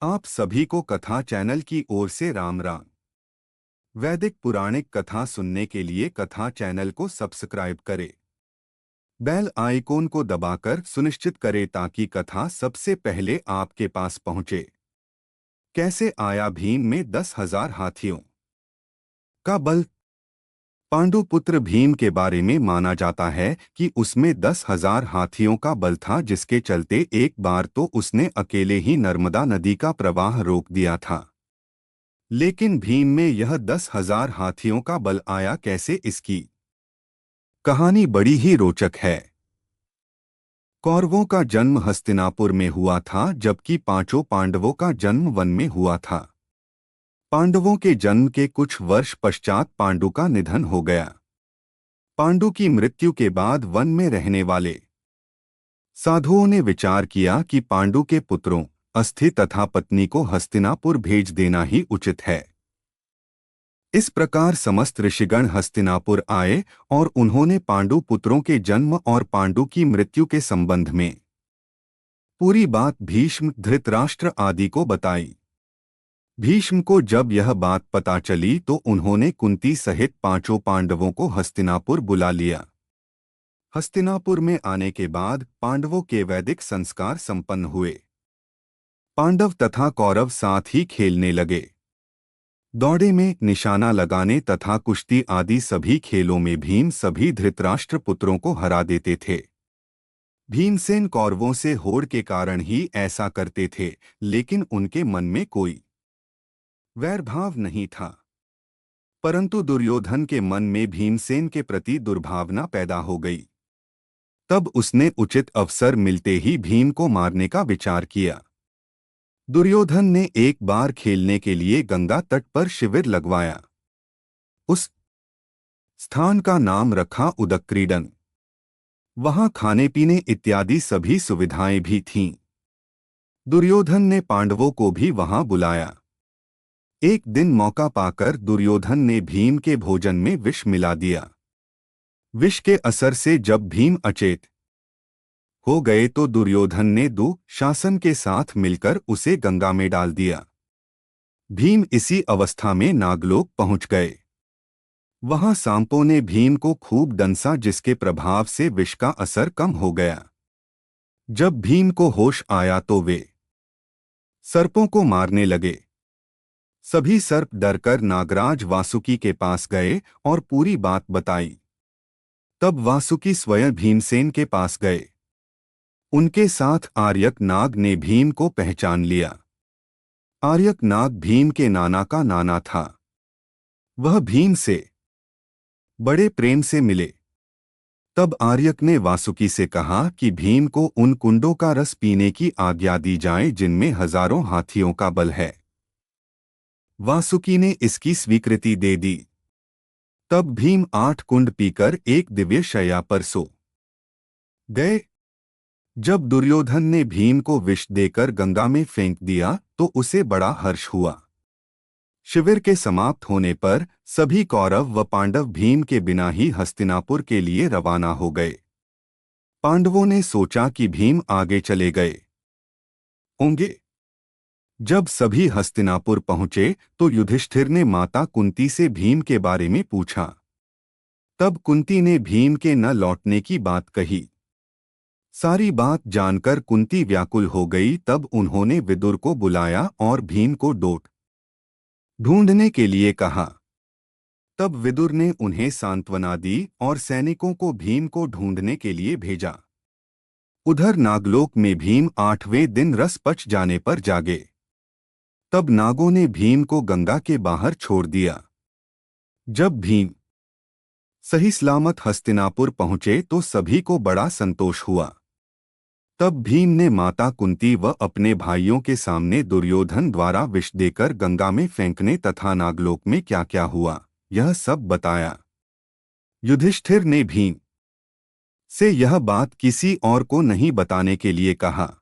आप सभी को कथा चैनल की ओर से राम राम। वैदिक पुराणिक कथा सुनने के लिए कथा चैनल को सब्सक्राइब करें। बेल आइकॉन को दबाकर सुनिश्चित करें ताकि कथा सबसे पहले आपके पास पहुंचे। कैसे आया भीम में 10,000 हाथियों का बल? पांडुपुत्र भीम के बारे में माना जाता है कि उसमें 10,000 हाथियों का बल था, जिसके चलते एक बार तो उसने अकेले ही नर्मदा नदी का प्रवाह रोक दिया था। लेकिन भीम में यह 10,000 हाथियों का बल आया कैसे, इसकी कहानी बड़ी ही रोचक है। कौरवों का जन्म हस्तिनापुर में हुआ था, जबकि पांचों पांडवों का जन्म वन में हुआ था। पांडवों के जन्म के कुछ वर्ष पश्चात पांडु का निधन हो गया। पांडु की मृत्यु के बाद वन में रहने वाले साधुओं ने विचार किया कि पांडु के पुत्रों अस्थि तथा पत्नी को हस्तिनापुर भेज देना ही उचित है। इस प्रकार समस्त ऋषिगण हस्तिनापुर आए और उन्होंने पांडु पुत्रों के जन्म और पांडु की मृत्यु के संबंध में पूरी बात भीष्म, धृतराष्ट्र आदि को बताई। भीष्म को जब यह बात पता चली तो उन्होंने कुंती सहित पांचों पांडवों को हस्तिनापुर बुला लिया। हस्तिनापुर में आने के बाद पांडवों के वैदिक संस्कार संपन्न हुए। पांडव तथा कौरव साथ ही खेलने लगे। दौड़े में, निशाना लगाने तथा कुश्ती आदि सभी खेलों में भीम सभी धृतराष्ट्र पुत्रों को हरा देते थे। भीमसेन कौरवों से होड़ के कारण ही ऐसा करते थे, लेकिन उनके मन में कोई वैरभाव नहीं था। परंतु दुर्योधन के मन में भीमसेन के प्रति दुर्भावना पैदा हो गई। तब उसने उचित अवसर मिलते ही भीम को मारने का विचार किया। दुर्योधन ने एक बार खेलने के लिए गंगा तट पर शिविर लगवाया। उस स्थान का नाम रखा उदक्रीडन। वहां खाने पीने इत्यादि सभी सुविधाएं भी थीं। दुर्योधन ने पांडवों को भी वहां बुलाया। एक दिन मौका पाकर दुर्योधन ने भीम के भोजन में विष मिला दिया। विष के असर से जब भीम अचेत हो गए तो दुर्योधन ने दुःशासन के साथ मिलकर उसे गंगा में डाल दिया। भीम इसी अवस्था में नागलोक पहुंच गए। वहां सांपों ने भीम को खूब डंसा, जिसके प्रभाव से विष का असर कम हो गया। जब भीम को होश आया तो वे सर्पों को मारने लगे। सभी सर्प डरकर नागराज वासुकी के पास गए और पूरी बात बताई। तब वासुकी स्वयं भीमसेन के पास गए। उनके साथ आर्यक नाग ने भीम को पहचान लिया। आर्यक नाग भीम के नाना का नाना था। वह भीम से बड़े प्रेम से मिले। तब आर्यक ने वासुकी से कहा कि भीम को उन कुंडों का रस पीने की आज्ञा दी जाए जिनमें हजारों हाथियों का बल है। वासुकी ने इसकी स्वीकृति दे दी। तब भीम 8 कुंड पीकर एक दिव्य शैया पर सो गए। जब दुर्योधन ने भीम को विष देकर गंगा में फेंक दिया तो उसे बड़ा हर्ष हुआ। शिविर के समाप्त होने पर सभी कौरव व पांडव भीम के बिना ही हस्तिनापुर के लिए रवाना हो गए। पांडवों ने सोचा कि भीम आगे चले गए होंगे। जब सभी हस्तिनापुर पहुंचे तो युधिष्ठिर ने माता कुंती से भीम के बारे में पूछा। तब कुंती ने भीम के न लौटने की बात कही। सारी बात जानकर कुंती व्याकुल हो गई। तब उन्होंने विदुर को बुलाया और भीम को ढूंढने के लिए कहा। तब विदुर ने उन्हें सांत्वना दी और सैनिकों को भीम को ढूंढने के लिए भेजा। उधर नागलोक में भीम 8वें दिन रस पच जाने पर जागे। तब नागों ने भीम को गंगा के बाहर छोड़ दिया। जब भीम सही सलामत हस्तिनापुर पहुंचे तो सभी को बड़ा संतोष हुआ। तब भीम ने माता कुंती व अपने भाइयों के सामने दुर्योधन द्वारा विष देकर गंगा में फेंकने तथा नागलोक में क्या क्या हुआ यह सब बताया। युधिष्ठिर ने भीम से यह बात किसी और को नहीं बताने के लिए कहा।